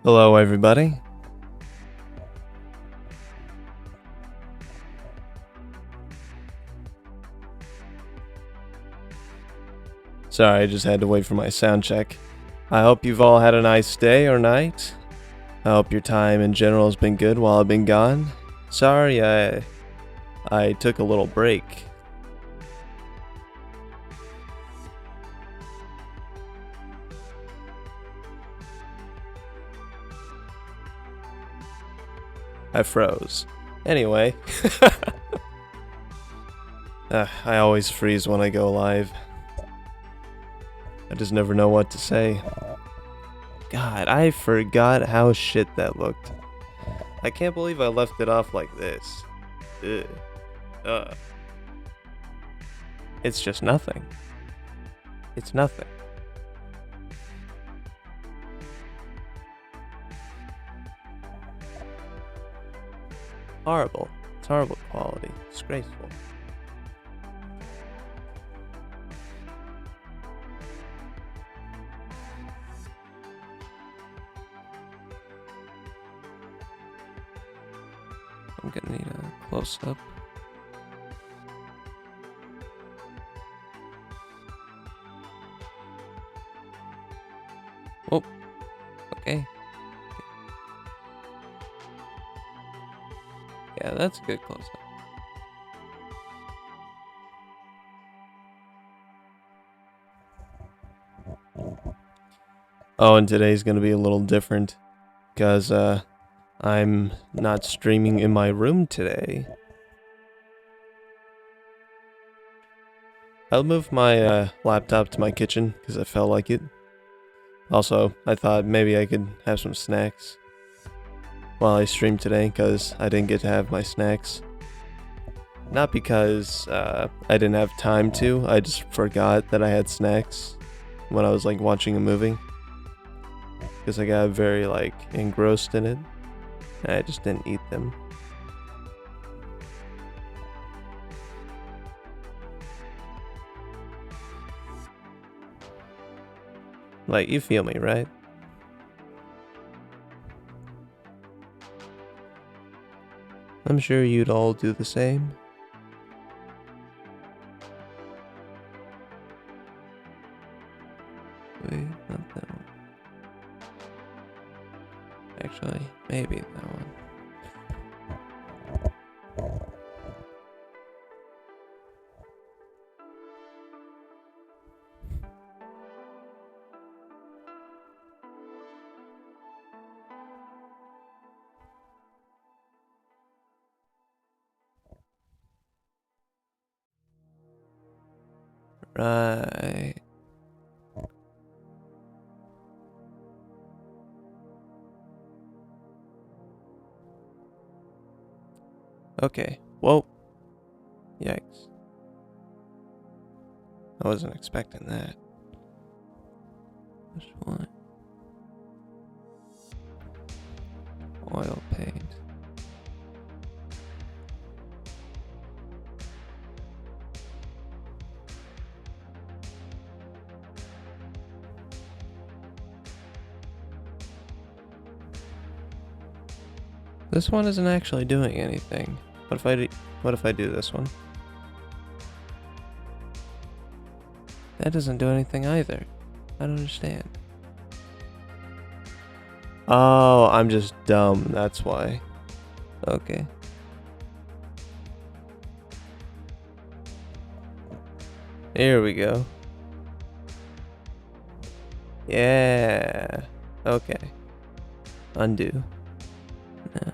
Hello, everybody. Sorry, I just had to wait for my sound check. I hope you've all had a nice day or night. I hope your time in general has been good while I've been gone. Sorry, I took a little break. I froze. Anyway, I always freeze when I go live. I just never know what to say. God, I forgot how shit that looked. I can't believe I left it off like this. Ugh. It's just nothing. It's nothing. Horrible. It's horrible quality. Disgraceful. I'm gonna need a close-up. Oh, okay. Yeah, that's a good close-up. Oh, and today's gonna be a little different because I'm not streaming in my room today. I'll move my laptop to my kitchen because I felt like it. Also, I thought maybe I could have some snacks while I stream today because I didn't get to have my snacks. Not because I didn't have time to, I just forgot that I had snacks when I was like watching a movie. Because I got very like engrossed in it and I just didn't eat them. Like, you feel me, right? I'm sure you'd all do the same. Wait, not that one. Actually, maybe that one. Right. Okay. Whoa. Yikes. I wasn't expecting that. Just want oil paint. This one isn't actually doing anything. What if I do this one? That doesn't do anything either. I don't understand. Oh, I'm just dumb, that's why. Okay. Here we go. Yeah. Okay. Undo. No.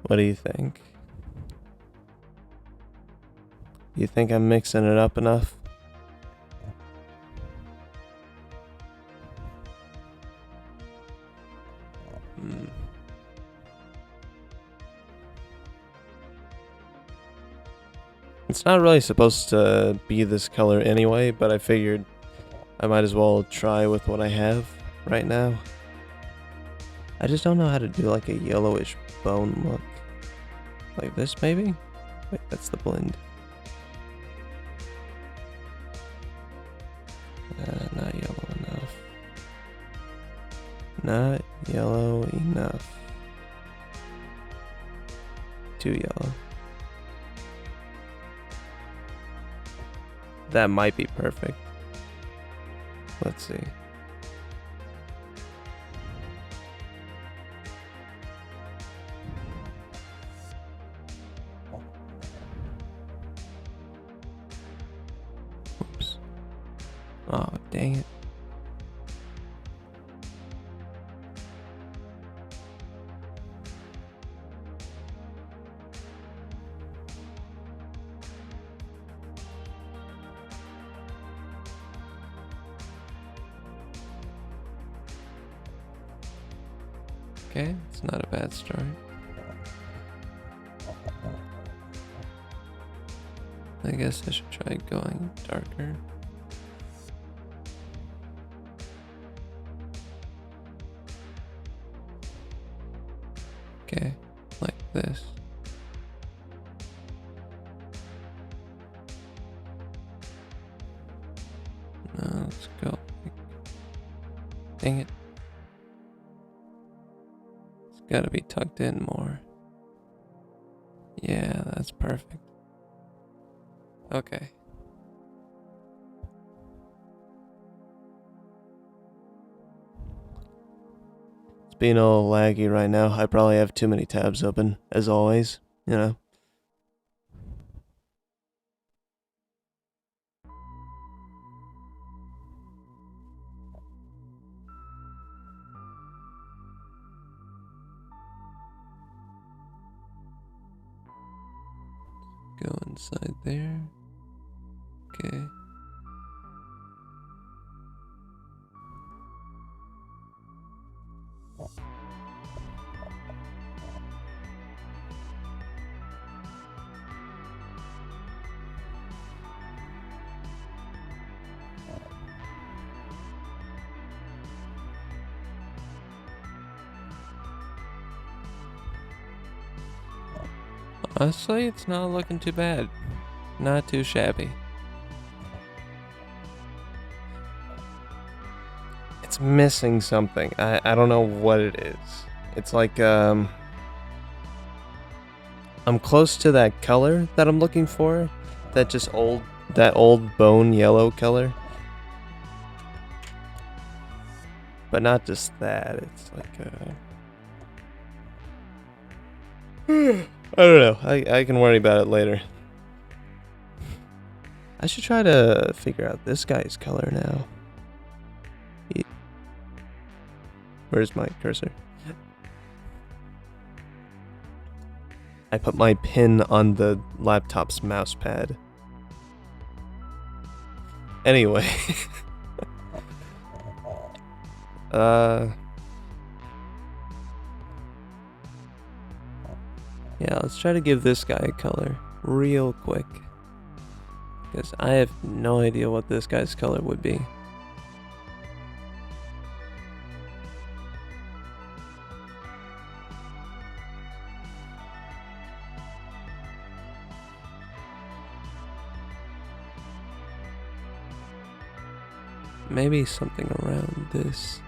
What do you think? You think I'm mixing it up enough? It's not really supposed to be this color anyway, but I figured I might as well try with what I have right now. I just don't know how to do like a yellowish bone look. Like this maybe? Wait, that's the blend. Not yellow enough. Not yellow enough. Too yellow. That might be perfect. Let's see. Oops. Oh, dang it. Okay, it's not a bad start. I guess I should try going darker. Okay, like this. Now let's go. Dang it. Gotta be tucked in more. Yeah, that's perfect. Okay. It's being all laggy right now. I probably have too many tabs open, as always, you know. Go inside there. Okay. Honestly, it's not looking too bad. Not too shabby. It's missing something. I don't know what it is. It's like, I'm close to that color that I'm looking for. That old bone yellow color. But not just that. It's like, I don't know. I can worry about it later. I should try to figure out this guy's color now. Where's my cursor? I put my pin on the laptop's mouse pad. Anyway. Yeah, let's try to give this guy a color real quick. Because I have no idea what this guy's color would be. Maybe something around this.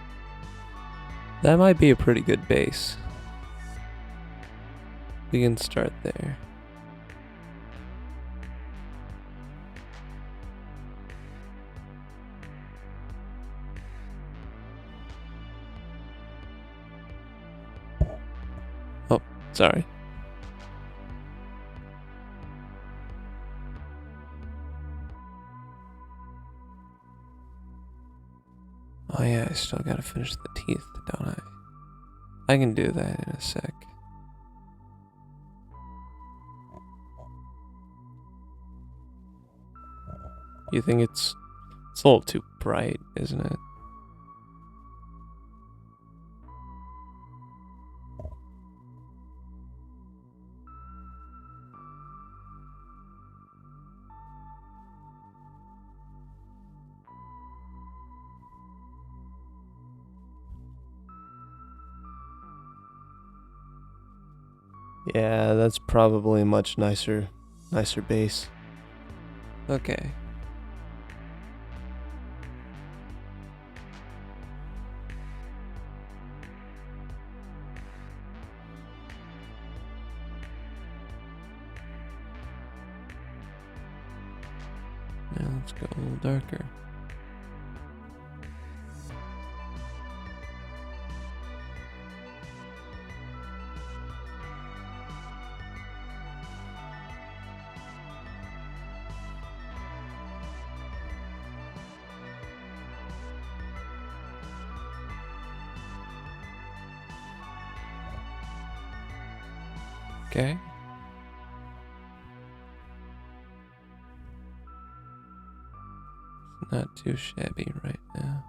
That might be a pretty good base. We can start there. Oh, sorry. Oh yeah, I still gotta finish the teeth, don't I? I can do that in a sec. You think it's a little too bright, isn't it? Yeah, that's probably a much nicer base. Okay. Now let's go a little darker. Okay. It's not too shabby right now.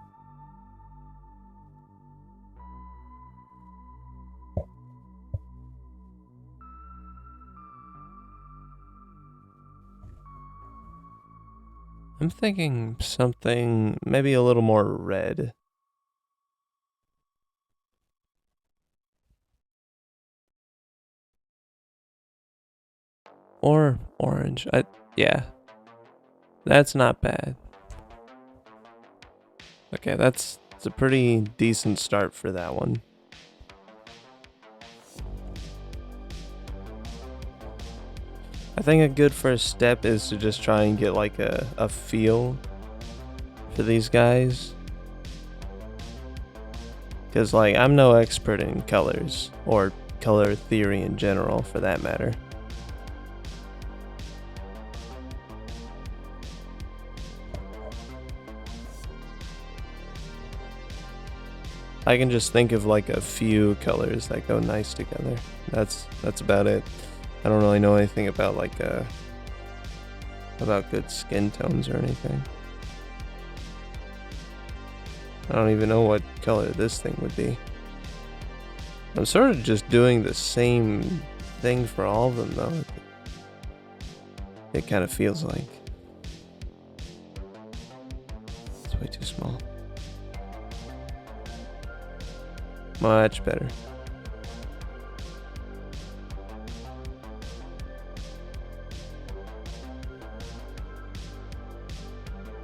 I'm thinking something maybe a little more red. Or orange. Yeah. That's not bad. Okay, it's a pretty decent start for that one. I think a good first step is to just try and get like a feel for these guys. Because like I'm no expert in colors or color theory in general for that matter. I can just think of like a few colors that go nice together. That's about it. I don't really know anything about like about good skin tones or anything. I don't even know what color this thing would be. I'm sort of just doing the same thing for all of them though. It kind of feels like. It's way too small. Much better.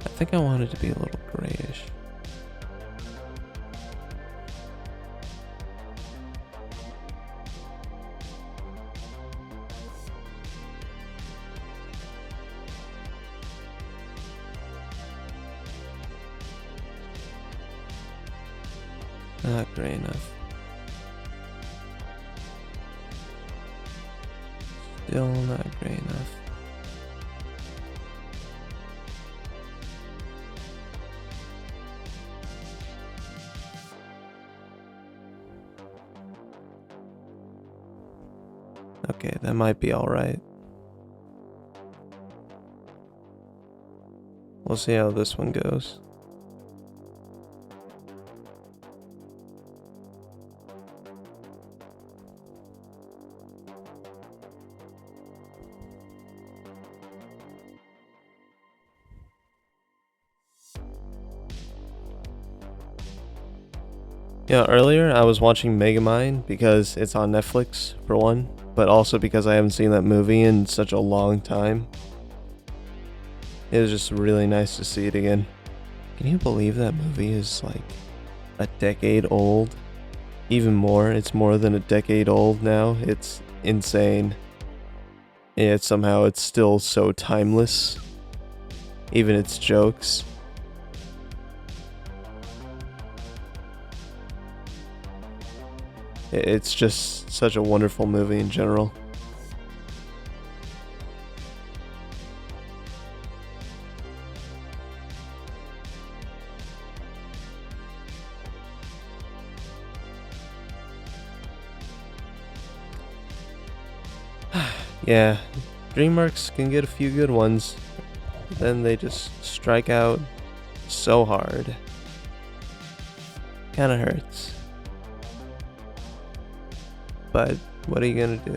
I think I want it to be a little grayish. Not gray enough. Still not gray enough. Okay, that might be alright. We'll see how this one goes. Yeah, earlier I was watching Megamind because it's on Netflix, for one, but also because I haven't seen that movie in such a long time. It was just really nice to see it again. Can you believe that movie is like a decade old? Even more, it's more than a decade old now. It's insane. Yet somehow it's still so timeless. Even its jokes. It's just such a wonderful movie in general. Yeah, DreamWorks can get a few good ones. then they just strike out so hard. Kinda hurts. But what are you gonna do?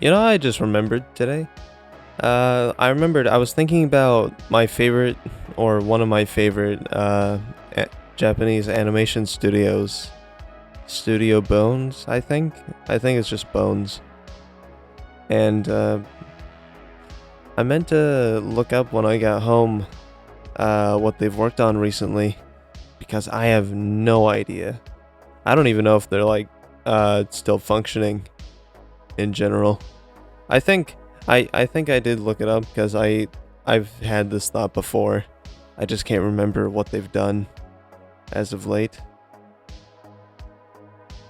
You know, I just remembered today. I was thinking about my favorite, or one of my favorite, Japanese animation studios. Studio Bones, I think. I think it's just Bones. And, I meant to look up when I got home, what they've worked on recently. Because I have no idea. I don't even know if they're, like, still functioning in general. I think I did look it up because I've had this thought before. I just can't remember what they've done as of late.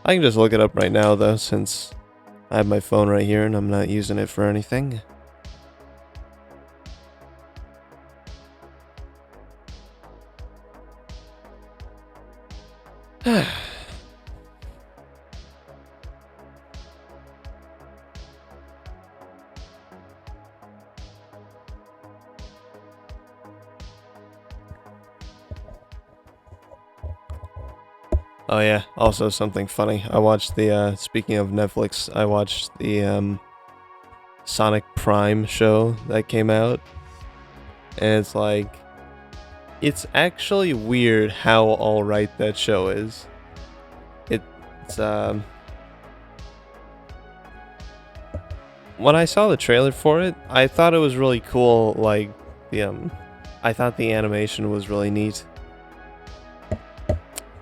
I can just look it up right now though, since I have my phone right here and I'm not using it for anything. Oh yeah, also something funny. I watched the, speaking of Netflix, I watched the, Sonic Prime show that came out. And it's like, it's actually weird how alright that show is. It's, when I saw the trailer for it, I thought it was really cool, like, I thought the animation was really neat.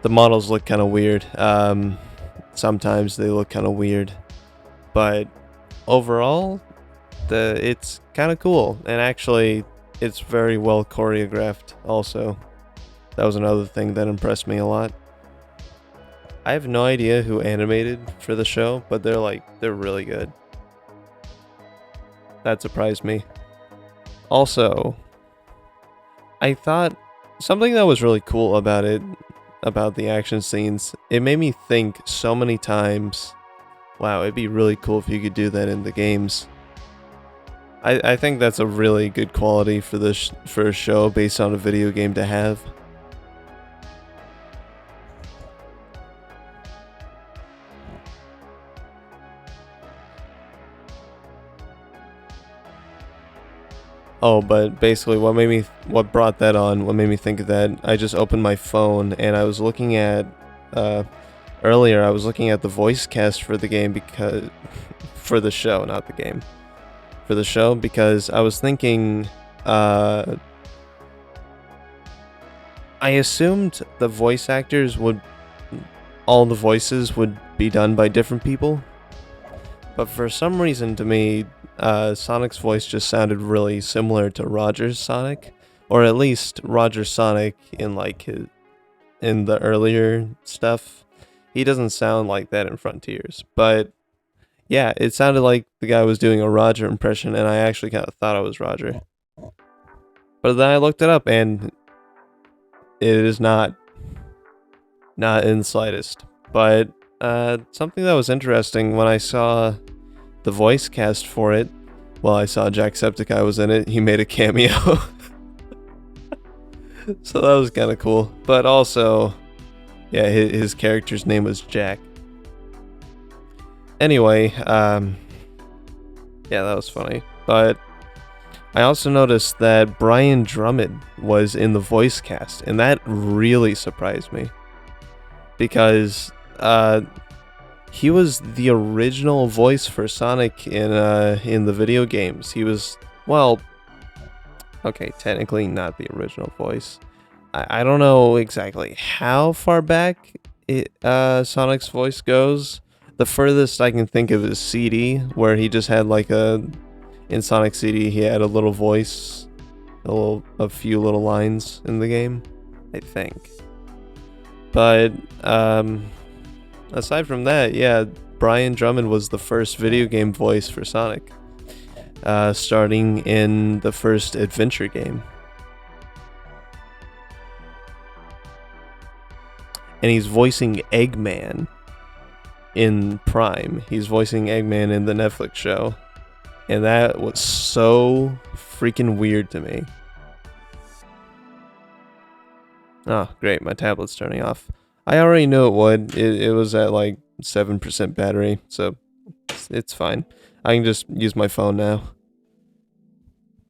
The models look kind of weird. Sometimes they look kind of weird, but overall, it's kind of cool. And actually, it's very well choreographed. Also, that was another thing that impressed me a lot. I have no idea who animated for the show, but they're really good. That surprised me. Also, I thought something that was really cool about it, about the action scenes, it made me think so many times, wow, it'd be really cool if you could do that in the games. I think that's a really good quality for for a show based on a video game to have. Oh, but basically what made me think of that, I just opened my phone and I was looking at, earlier I was looking at the voice cast for the game because, for the show, not the game. For the show, because I was thinking, I assumed the voice actors all the voices would be done by different people. But for some reason to me, Sonic's voice just sounded really similar to Roger's Sonic, or at least Roger Sonic in in the earlier stuff. He doesn't sound like that in Frontiers, but yeah, it sounded like the guy was doing a Roger impression, and I actually kind of thought it was Roger. But then I looked it up, and it is not in the slightest. But something that was interesting when I saw the voice cast for it, well, I saw Jacksepticeye was in it. He made a cameo. So that was kind of cool. But also, yeah, his character's name was Jack. Anyway, yeah, that was funny. But I also noticed that Brian Drummond was in the voice cast, and that really surprised me. Because he was the original voice for Sonic in the video games. He was, well, Okay, technically not the original voice. I don't know exactly how far back Sonic's voice goes. The furthest I can think of is CD, where he just had like in Sonic CD he had a little voice, a few little lines in the game, I think. But aside from that, yeah, Brian Drummond was the first video game voice for Sonic, starting in the first adventure game. And he's voicing Eggman in Prime. He's voicing Eggman in the Netflix show. And that was so freaking weird to me. Oh, great. My tablet's turning off. I already knew it would. It was at like 7% battery, so it's fine. I can just use my phone now.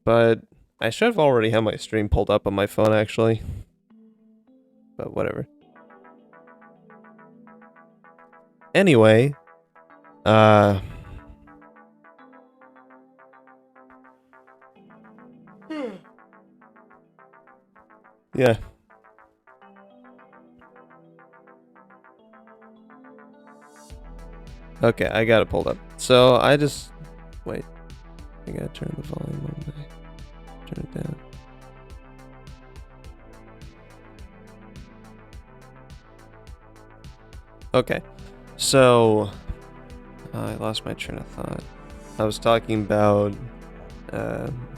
But I should have already had my stream pulled up on my phone, actually. But whatever. Anyway, yeah. Okay, I got it pulled up. So I just wait. I gotta turn the volume on. Turn it down. Okay, so I lost my train of thought. I was talking about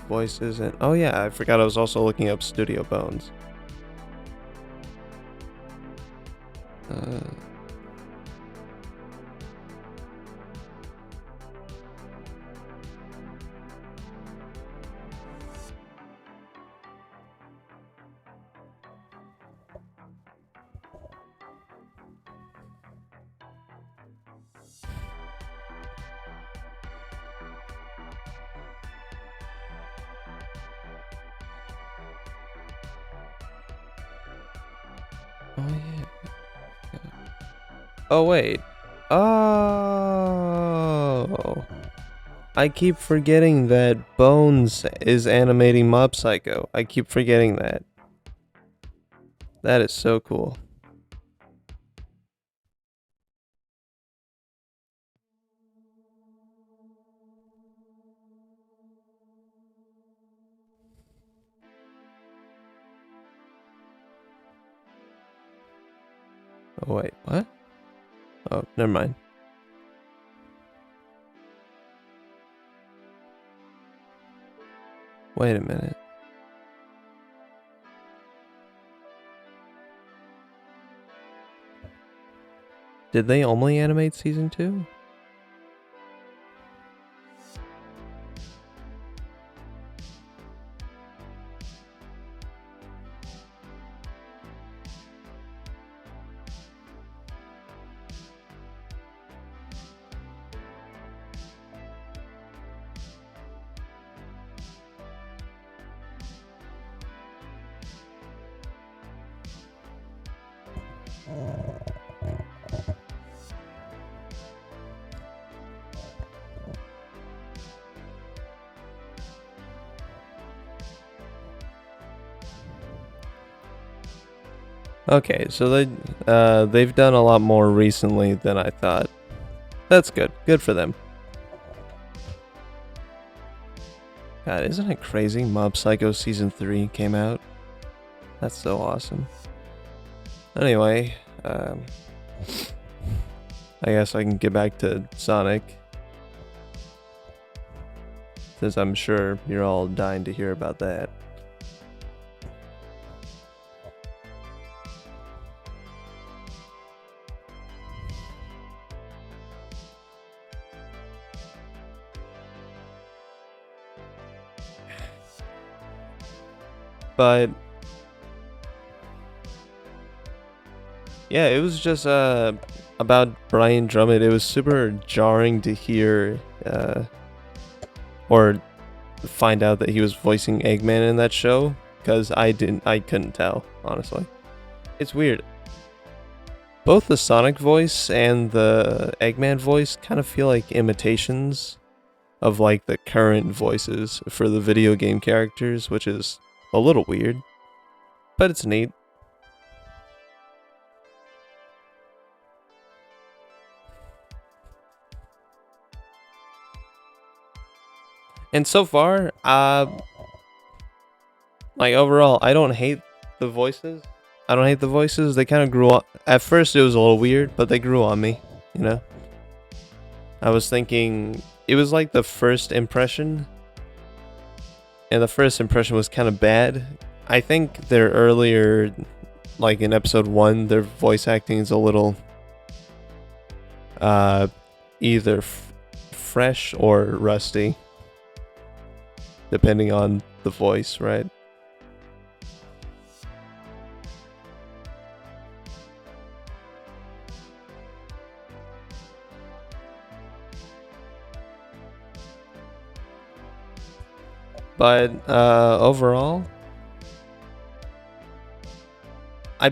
voices and oh yeah, I forgot I was also looking up Studio Bones. Oh yeah. Oh wait. Oh. I keep forgetting that Bones is animating Mob Psycho. I keep forgetting that. That is so cool. Oh wait, what? Oh, never mind. Wait a minute. Did they only animate season 2? Okay, so they've done a lot more recently than I thought. That's good. Good for them. God, isn't it crazy? Mob Psycho Season 3 came out. That's so awesome. Anyway, I guess I can get back to Sonic. Since I'm sure you're all dying to hear about that. But yeah, it was just about Brian Drummond. It was super jarring to hear or find out that he was voicing Eggman in that show, because I couldn't tell, honestly. It's weird. Both the Sonic voice and the Eggman voice kind of feel like imitations of like the current voices for the video game characters, which is a little weird, but it's neat. And so far, like overall, I don't hate the voices. They kind of grew up. At first, it was a little weird, but they grew on me. You know, I was thinking it was like the first impression, and the first impression was kind of bad. I think their earlier, like in episode 1, their voice acting is a little, either fresh or rusty, depending on the voice, right? But overall, I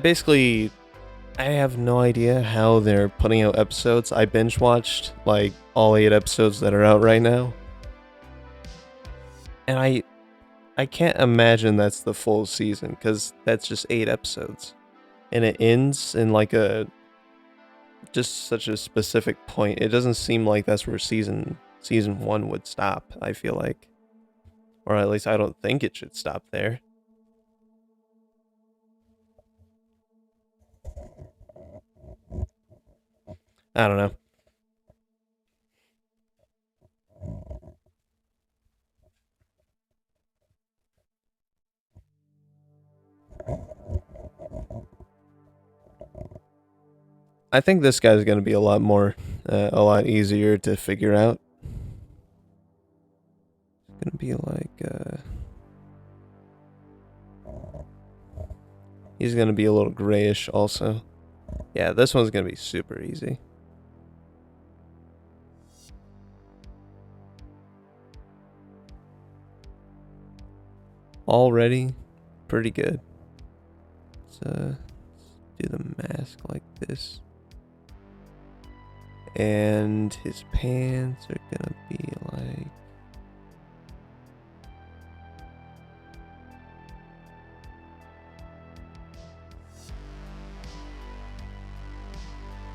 have no idea how they're putting out episodes. I binge watched like all 8 episodes that are out right now, and I can't imagine that's the full season, because that's just 8 episodes, and it ends in like a just such a specific point. It doesn't seem like that's where season 1 would stop. I feel like. Or at least I don't think it should stop there. I don't know. I think this guy's going to be a lot easier to figure out. It's going to be like, he's going to be a little grayish also. Yeah, this one's going to be super easy. Already pretty good. Let's do the mask like this. And his pants are gonna be like...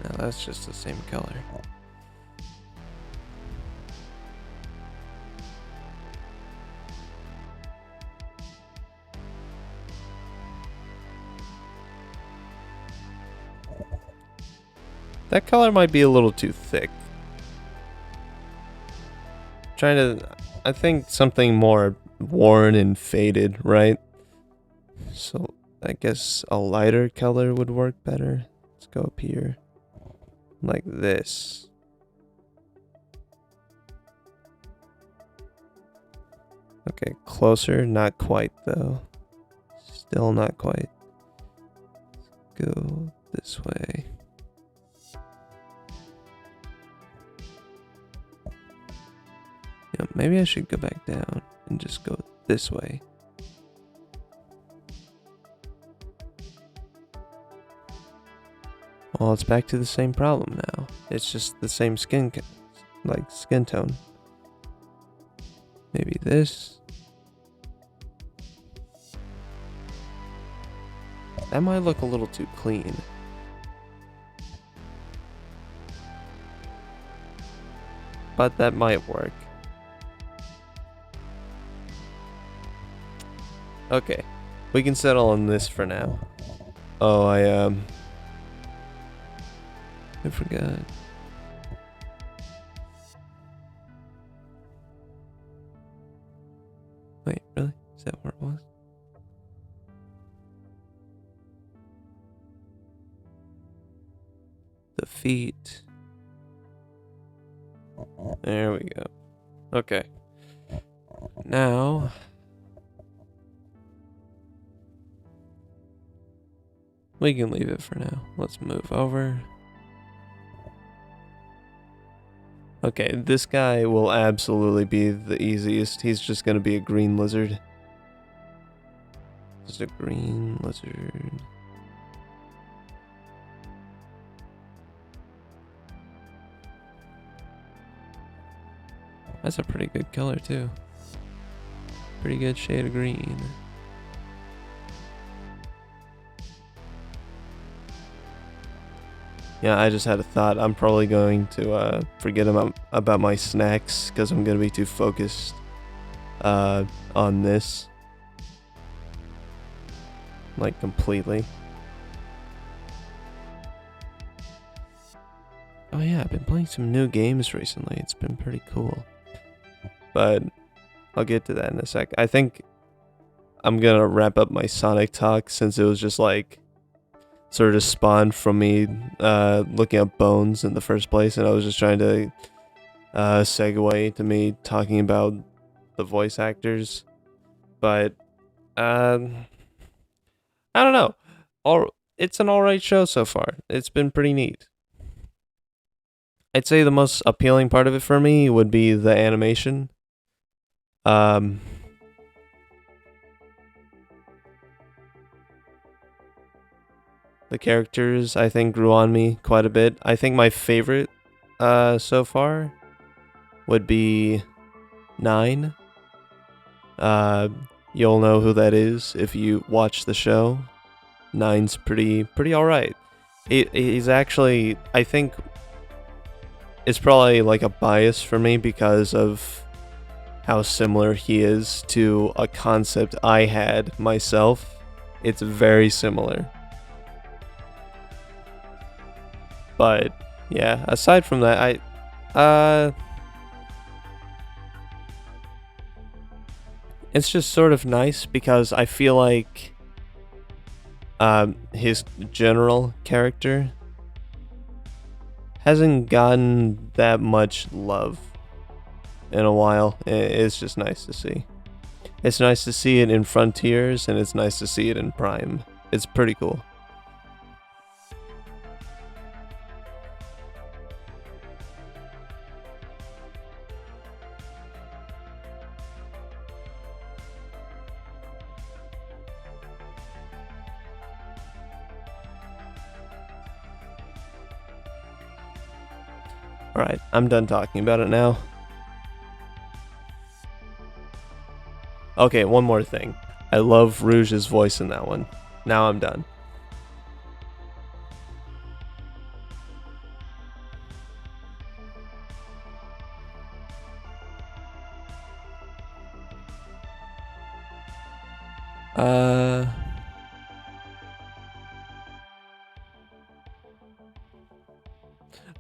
No, that's just the same color. That color might be a little too thick. I think something more worn and faded, right? So I guess a lighter color would work better. Let's go up here. Like this. Okay, closer, not quite though. Still not quite. Let's go this way. Yeah, maybe I should go back down and just go this way. Well, it's back to the same problem now. It's just the same skin tone. Maybe this. That might look a little too clean. But that might work. Okay, we can settle on this for now. Oh, I forgot. Wait, really? Is that where it was? The feet. There we go. Okay. Now... we can leave it for now. Let's move over. Okay, this guy will absolutely be the easiest. He's just gonna be a green lizard. Just a green lizard. That's a pretty good color too. Pretty good shade of green. Yeah, I just had a thought. I'm probably going to forget about my snacks because I'm going to be too focused on this. Like, completely. Oh yeah, I've been playing some new games recently. It's been pretty cool. But I'll get to that in a sec. I think I'm going to wrap up my Sonic talk since it was just like sort of spawned from me looking at Bones in the first place, and I was just trying to segue to me talking about the voice actors. But I don't know. It's an alright show so far. It's been pretty neat. I'd say the most appealing part of it for me would be the animation. The characters, I think, grew on me quite a bit. I think my favorite so far would be 9. You'll know who that is if you watch the show. 9's pretty alright. He's actually, I think, it's probably like a bias for me because of how similar he is to a concept I had myself. It's very similar. But yeah, aside from that, it's just sort of nice because I feel like his general character hasn't gotten that much love in a while. It's just nice to see. It's nice to see it in Frontiers, and it's nice to see it in Prime. It's pretty cool. Alright, I'm done talking about it now. Okay, one more thing. I love Rouge's voice in that one. Now I'm done.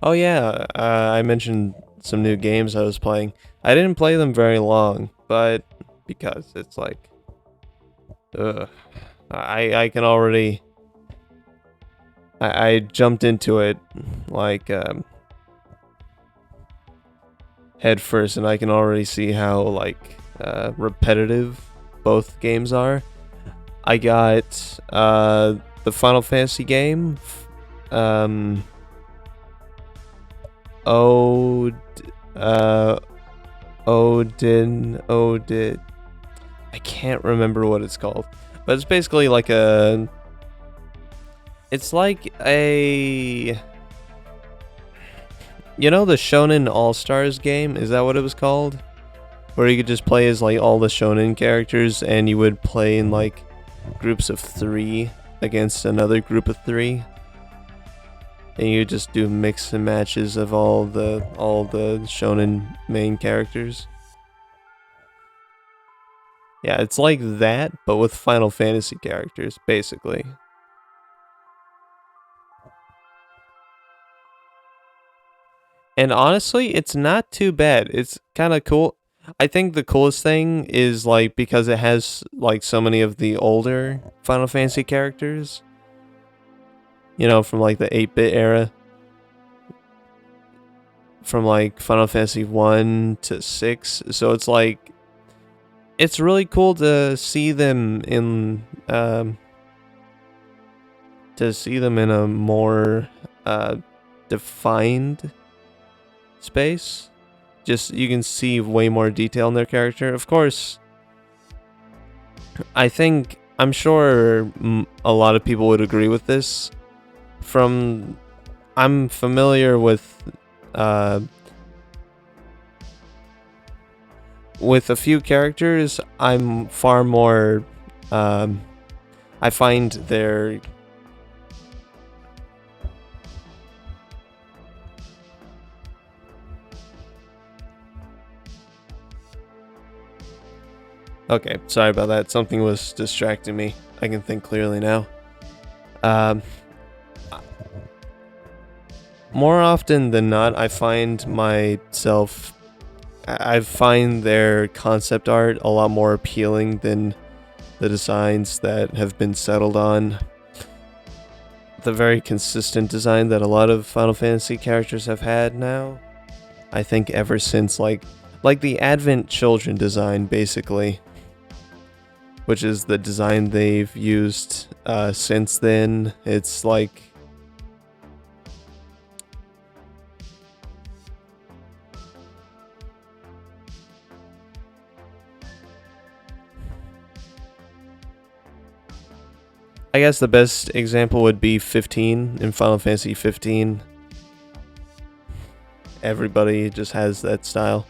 Oh yeah, I mentioned some new games I was playing. I didn't play them very long, but because it's like, I can already. I jumped into it like head first, and I can already see how like repetitive both games are. I got the Final Fantasy game. Odin. I can't remember what it's called, but it's basically like it's like a, you know, the Shonen All Stars game. Is that what it was called? Where you could just play as like all the Shonen characters, and you would play in like groups of 3 against another group of 3. And you just do mix and matches of all the shonen main characters. Yeah, it's like that, but with Final Fantasy characters, basically. And honestly, it's not too bad. It's kind of cool. I think the coolest thing is like because it has like so many of the older Final Fantasy characters. You know, from like the 8-bit era. From like Final Fantasy 1 to 6. So it's like, it's really cool to see them in a more defined space. Just, you can see way more detail in their character. Of course, I'm sure a lot of people would agree with this. I'm familiar with with a few characters, I'm far more. I find their. Okay, sorry about that. Something was distracting me. I can think clearly now. More often than not, I find myself. I find their concept art a lot more appealing than the designs that have been settled on. The very consistent design that a lot of Final Fantasy characters have had now. I think ever since like the Advent Children design, basically, which is the design they've used since then. It's like I guess the best example would be 15 in Final Fantasy 15. Everybody just has that style.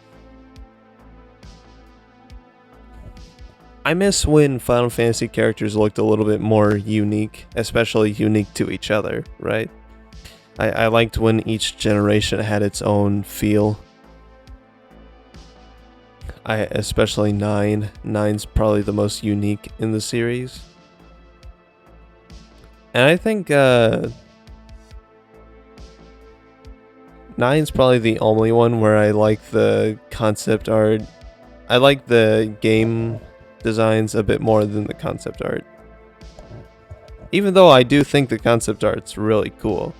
I miss when Final Fantasy characters looked a little bit more unique, especially unique to each other, right? I liked when each generation had its own feel. Especially 9. 9's probably the most unique in the series. And I think 9's probably the only one where I like the concept art. I like the game designs a bit more than the concept art. Even though I do think the concept art's really cool.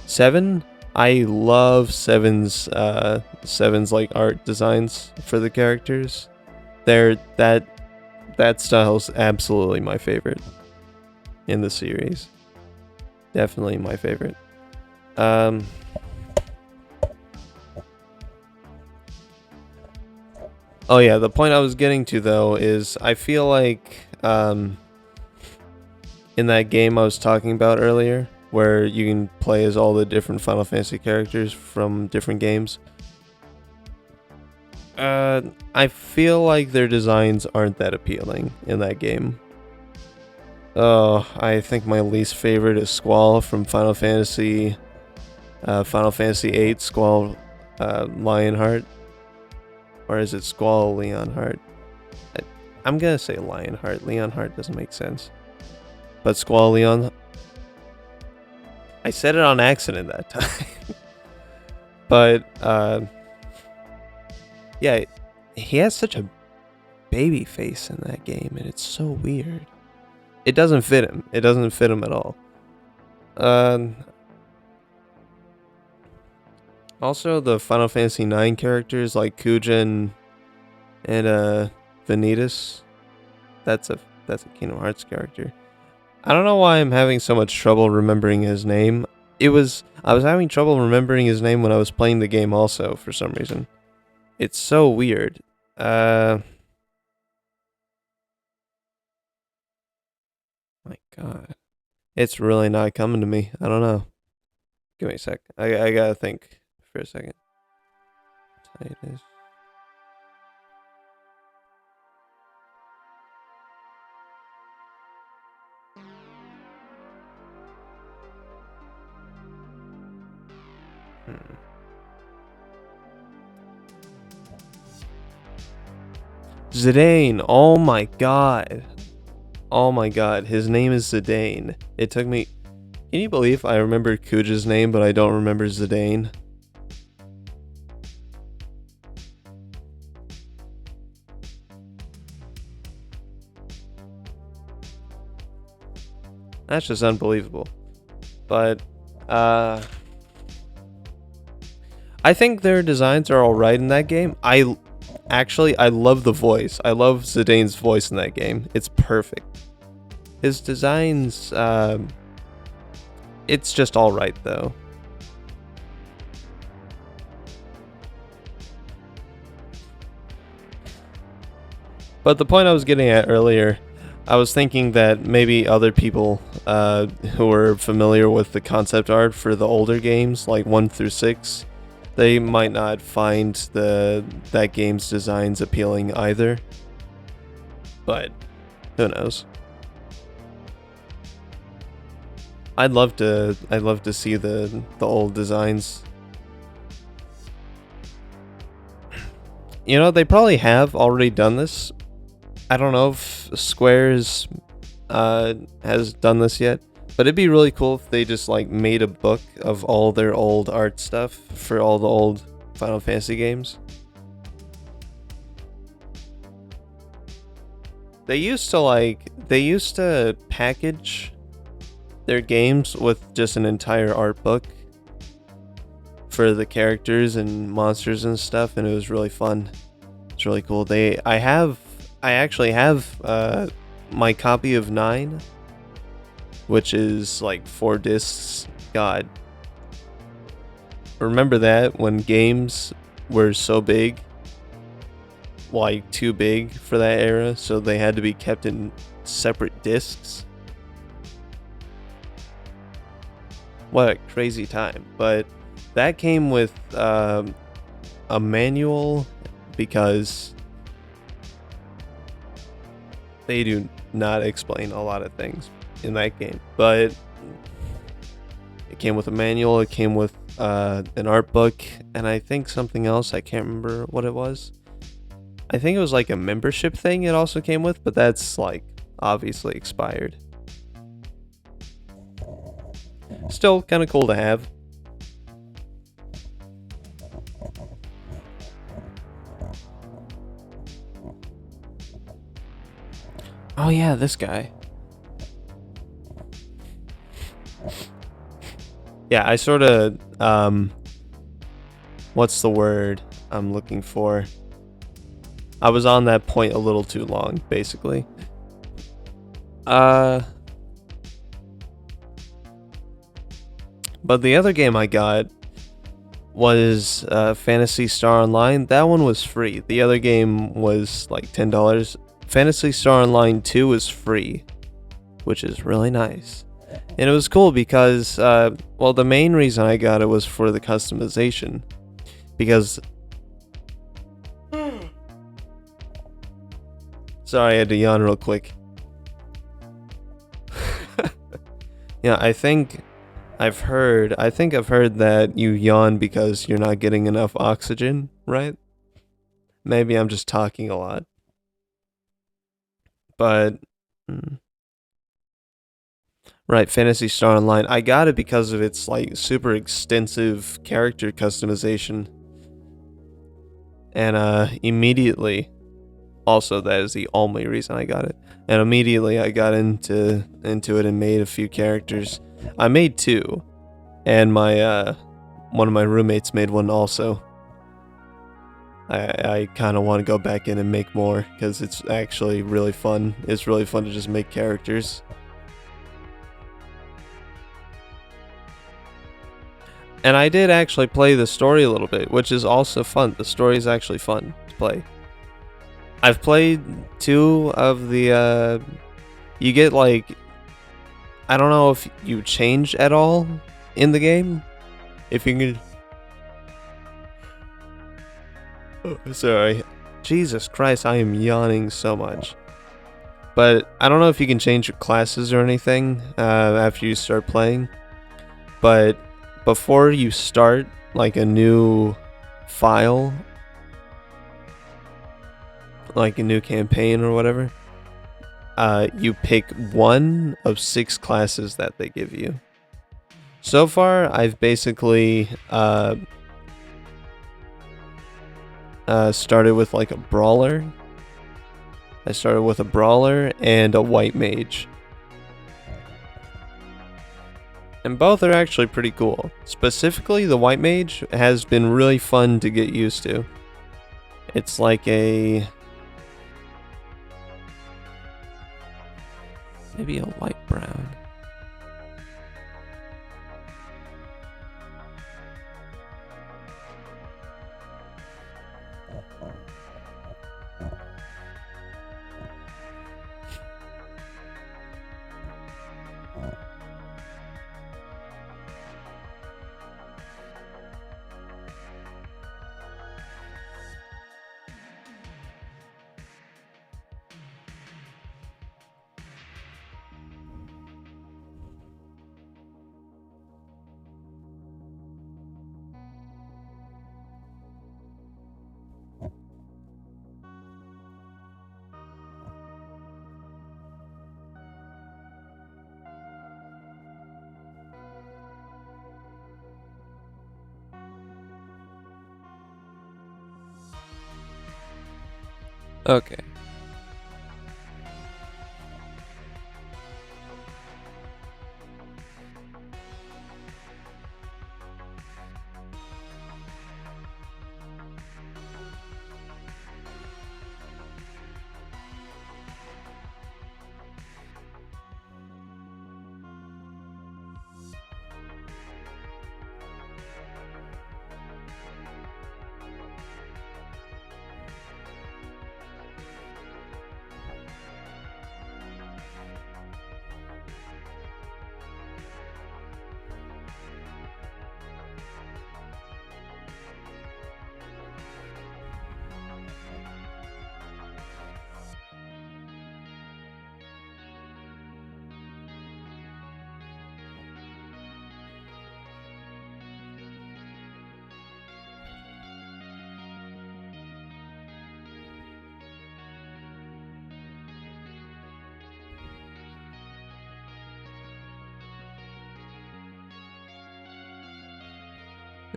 7, I love 7's like art designs for the characters. That style's absolutely my favorite in the series. Definitely my favorite. Oh yeah, the point I was getting to though is I feel like in that game I was talking about earlier, where you can play as all the different Final Fantasy characters from different games. I feel like their designs aren't that appealing in that game. Oh, I think my least favorite is Squall from Final Fantasy VIII, Squall Lionheart. Or is it Squall Leonheart? I'm gonna say Lionheart. Leonheart doesn't make sense. But Squall Leon... I said it on accident that time. But, yeah, he has such a baby face in that game, and it's so weird. It doesn't fit him. It doesn't fit him at all. Also, the Final Fantasy IX characters like Kuja and Vanitas. That's a Kingdom Hearts character. I don't know why I'm having so much trouble remembering his name. I was having trouble remembering his name when I was playing the game also, for some reason. It's so weird. My God. It's really not coming to me. I don't know. Give me a sec. I gotta think for a second. Titus. Zidane. Oh my God. Oh my God. His name is Zidane. It took me... Can you believe I remember Kuja's name, but I don't remember Zidane? That's just unbelievable. But, I think their designs are alright in that game. I love the voice. I love Zidane's voice in that game. It's perfect. His designs, it's just alright though. But the point I was getting at earlier, I was thinking that maybe other people who are familiar with the concept art for the older games, like 1 through 6, they might not find that game's designs appealing either. But who knows? I'd love to see the old designs. You know, they probably have already done this. I don't know if Square's has done this yet, but it'd be really cool if they just like made a book of all their old art stuff for all the old Final Fantasy games. They used to package their games with just an entire art book for the characters and monsters and stuff, and it was really fun. It's really cool. I actually have my copy of 9, which is like 4 discs. God, remember that when games were so big, like too big for that era, so they had to be kept in separate discs. What a crazy time. But that came with a manual, because they do not explain a lot of things in that game. But it came with a manual, it came with an art book, and I think something else. I can't remember what it was. I think it was like a membership thing it also came with, but that's like obviously expired. Still kind of cool to have. Oh yeah, this guy. Yeah, I sort of what's the word I'm looking for? I was on that point a little too long, basically. But the other game I got was Phantasy Star Online. That one was free. The other game was like $10. Phantasy Star Online 2 is free, which is really nice. And it was cool because, well, the main reason I got it was for the customization. Because... Sorry, I had to yawn real quick. Yeah, I think I've heard that you yawn because you're not getting enough oxygen, right? Maybe I'm just talking a lot. But right, Phantasy Star Online. I got it because of its like super extensive character customization. And immediately, also that is the only reason I got it. And immediately I got into it and made a few characters. I made 2, and my one of my roommates made one also. I kind of want to go back in and make more because it's actually really fun. It's really fun to just make characters. And I did actually play the story a little bit, which is also fun. The story is actually fun to play. I've played 2 of the, you get like, I don't know if you change at all in the game. If you can... Oh, sorry. Jesus Christ, I am yawning so much. But I don't know if you can change your classes or anything after you start playing. But before you start like a new file, like a new campaign or whatever, you pick one of 6 classes that they give you. So far, I've basically started with like a brawler. I started with a brawler and a white mage. And both are actually pretty cool. Specifically, the white mage has been really fun to get used to. It's like a... maybe a light brown. Okay.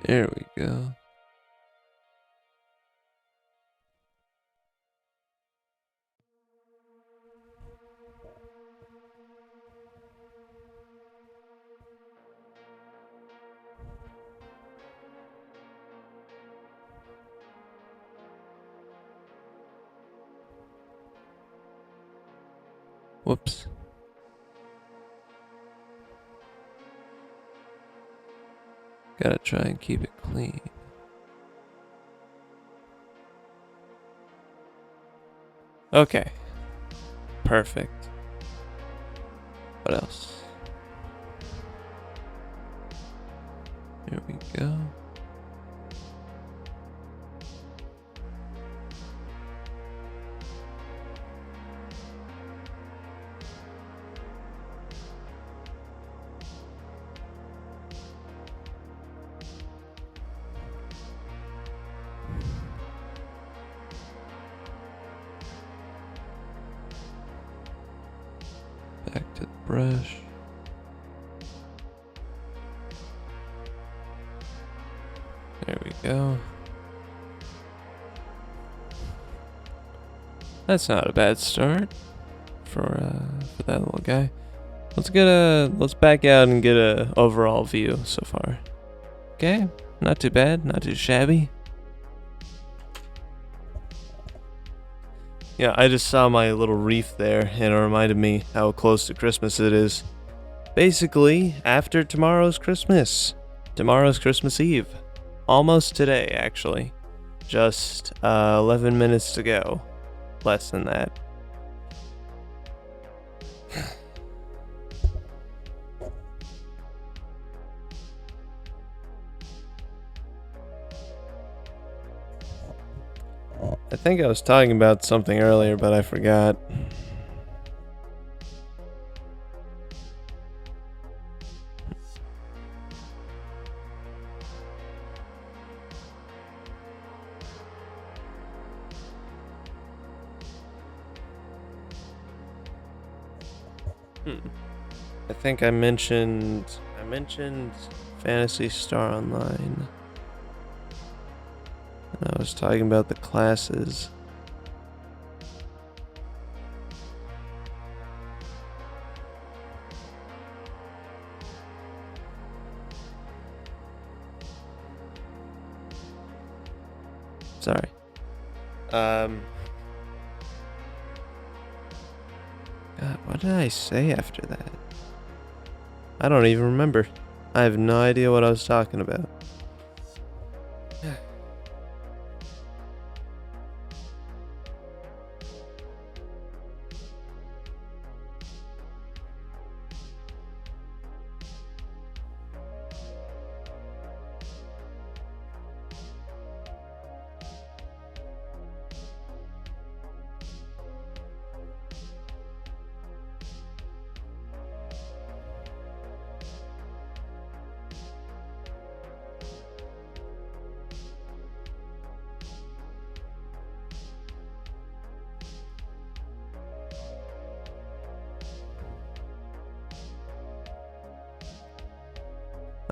There we go. Whoops. Gotta try and keep it clean. Okay. Perfect. What else? Here we go. Back to the brush. There we go. That's not a bad start for that little guy. Let's back out and get a overall view so far. Okay, not too bad, not too shabby. Yeah, I just saw my little wreath there, and it reminded me how close to Christmas it is. Basically, after tomorrow's Christmas. Tomorrow's Christmas Eve. Almost today, actually. Just 11 minutes to go. Less than that. I think I was talking about something earlier, but I forgot. I think I mentioned Phantasy Star Online. And I was talking about the classes. Sorry. God, what did I say after that? I don't even remember. I have no idea what I was talking about.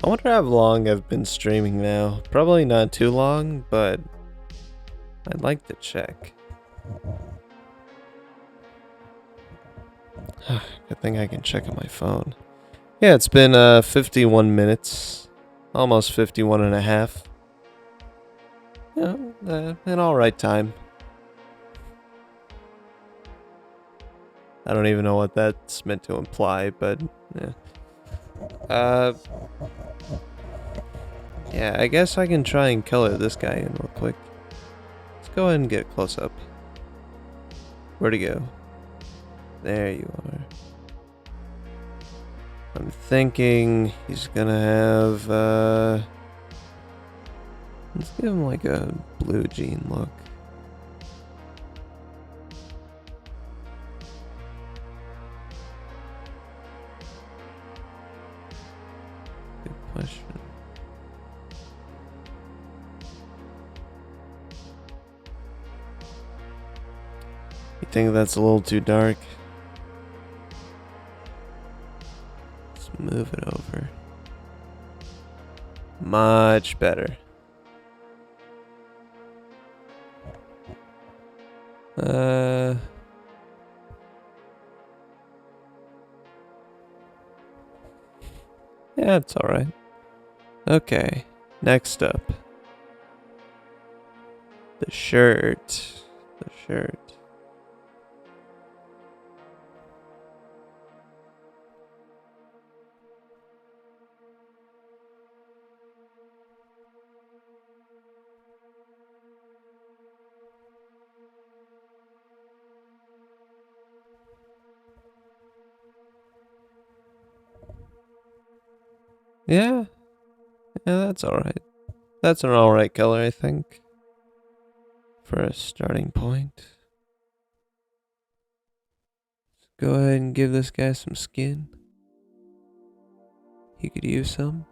I wonder how long I've been streaming now. Probably not too long, but I'd like to check. Good thing I can check on my phone. Yeah, it's been 51 minutes. Almost 51 and a half. Yeah, an alright time. I don't even know what that's meant to imply, but yeah. Yeah, I guess I can try and color this guy in real quick. Let's go ahead and get close up. Where'd he go? There you are. I'm thinking he's gonna have, let's give him like a blue jean look. Good question. You think that's a little too dark? Let's move it over. Much better. Yeah, it's alright. Okay, next up. The shirt. The shirt. Yeah, that's alright. That's an alright color, I think. For a starting point. Let's go ahead and give this guy some skin. He could use some.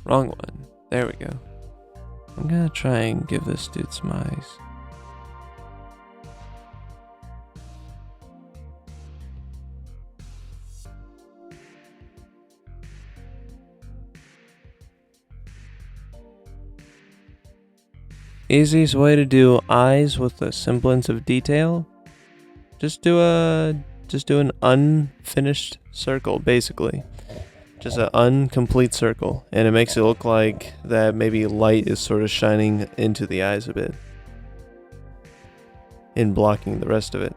Wrong one. There we go. I'm gonna try and give this dude some eyes. Easiest way to do eyes with a semblance of detail? Just do an unfinished circle, basically. Just an incomplete circle, and it makes it look like that maybe light is sort of shining into the eyes a bit and blocking the rest of it.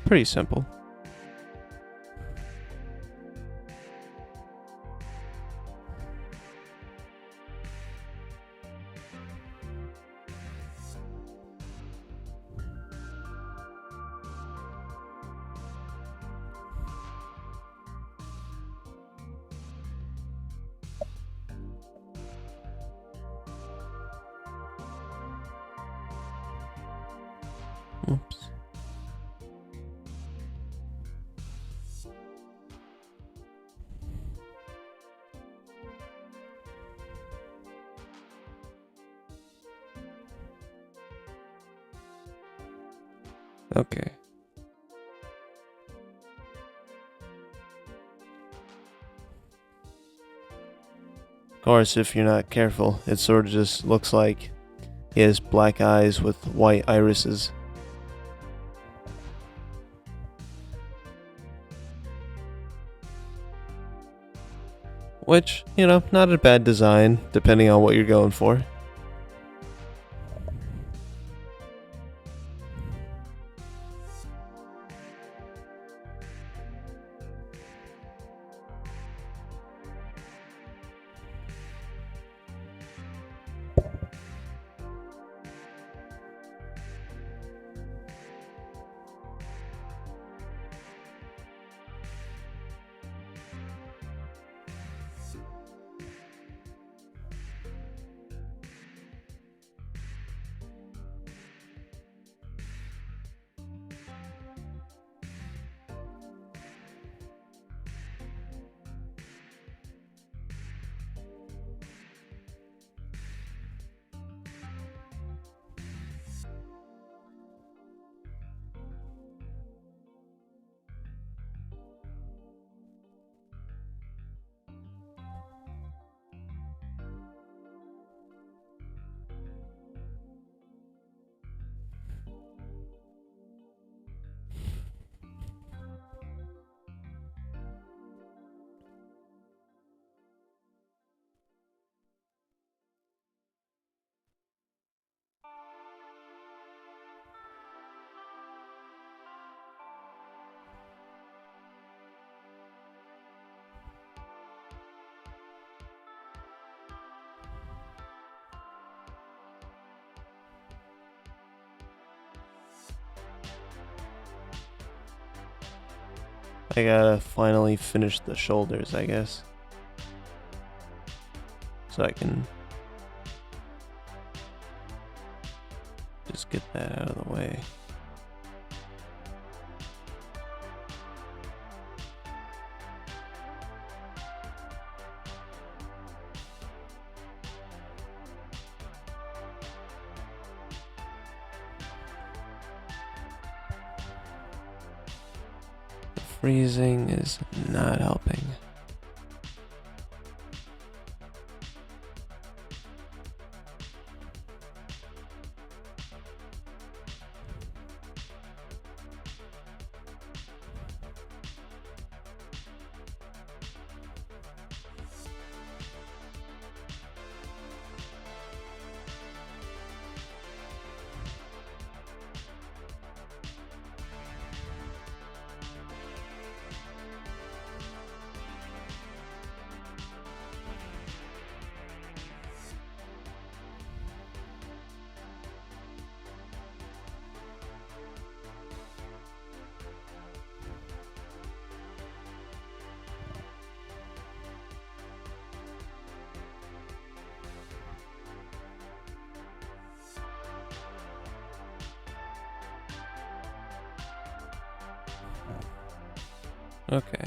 Pretty simple. Oops. Okay. Of course, if you're not careful, it sort of just looks like he has black eyes with white irises. Which, not a bad design, depending on what you're going for. I gotta finally finish the shoulders, I guess. So I can just get that out of the way. The freezing is not helping. Okay.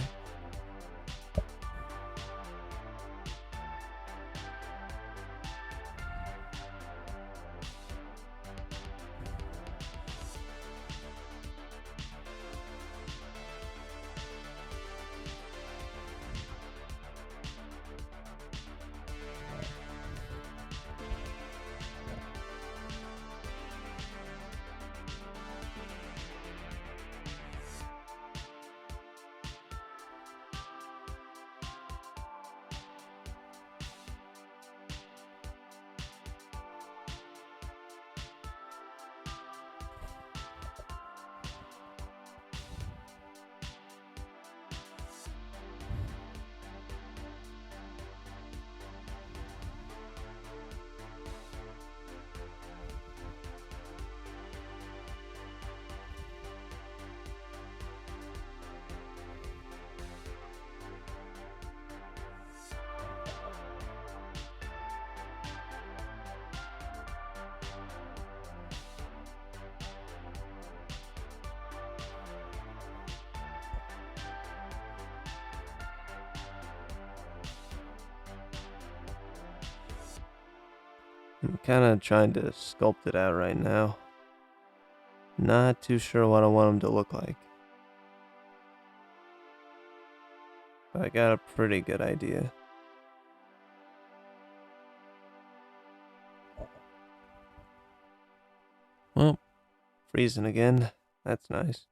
I'm kind of trying to sculpt it out right now. Not too sure what I want him to look like. But I got a pretty good idea. Well, freezing again. That's nice.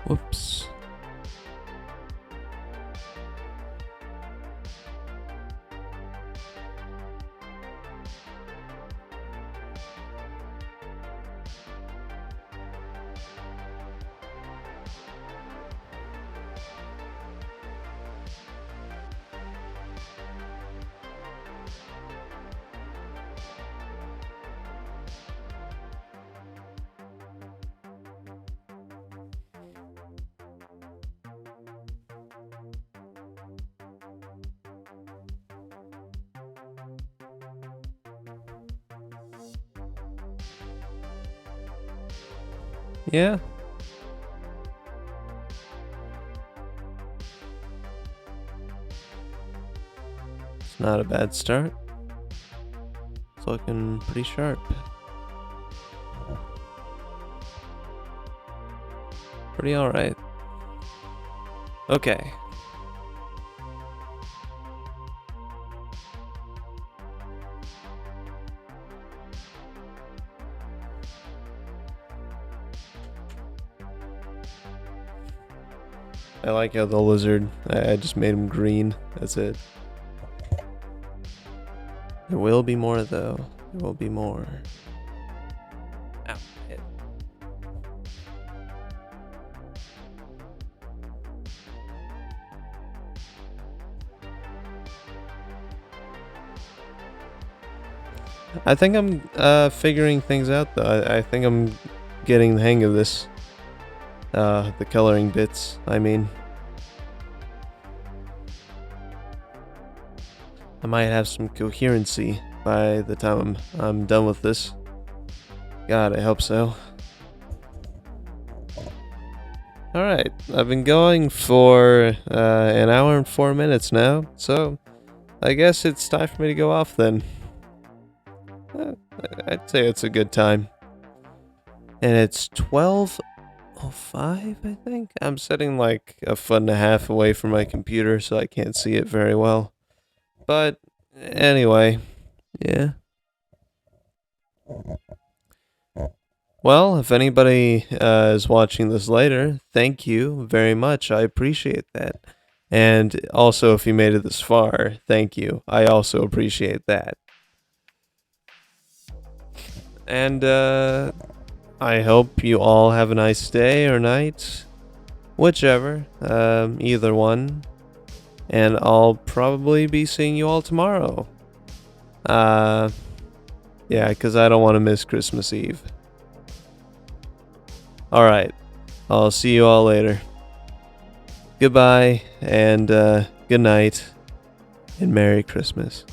Whoops. Yeah. It's not a bad start. It's looking pretty sharp. Pretty alright. Okay. I like how the lizard, I just made him green. That's it. There will be more though. There will be more. Ow, hit. I think I'm figuring things out though. I think I'm getting the hang of this. The coloring bits, I mean. I might have some coherency by the time I'm done with this. God, I hope so. Alright, I've been going for an hour and 4 minutes now, so I guess it's time for me to go off then. I'd say it's a good time. And it's 12:05, I think? I'm sitting like a foot and a half away from my computer, so I can't see it very well. But anyway, yeah. Well, if anybody is watching this later, thank you very much. I appreciate that. And also, if you made it this far, thank you. I also appreciate that. And I hope you all have a nice day or night, whichever, either one. And I'll probably be seeing you all tomorrow. Yeah, because I don't want to miss Christmas Eve. Alright, I'll see you all later. Goodbye, and good night, and Merry Christmas.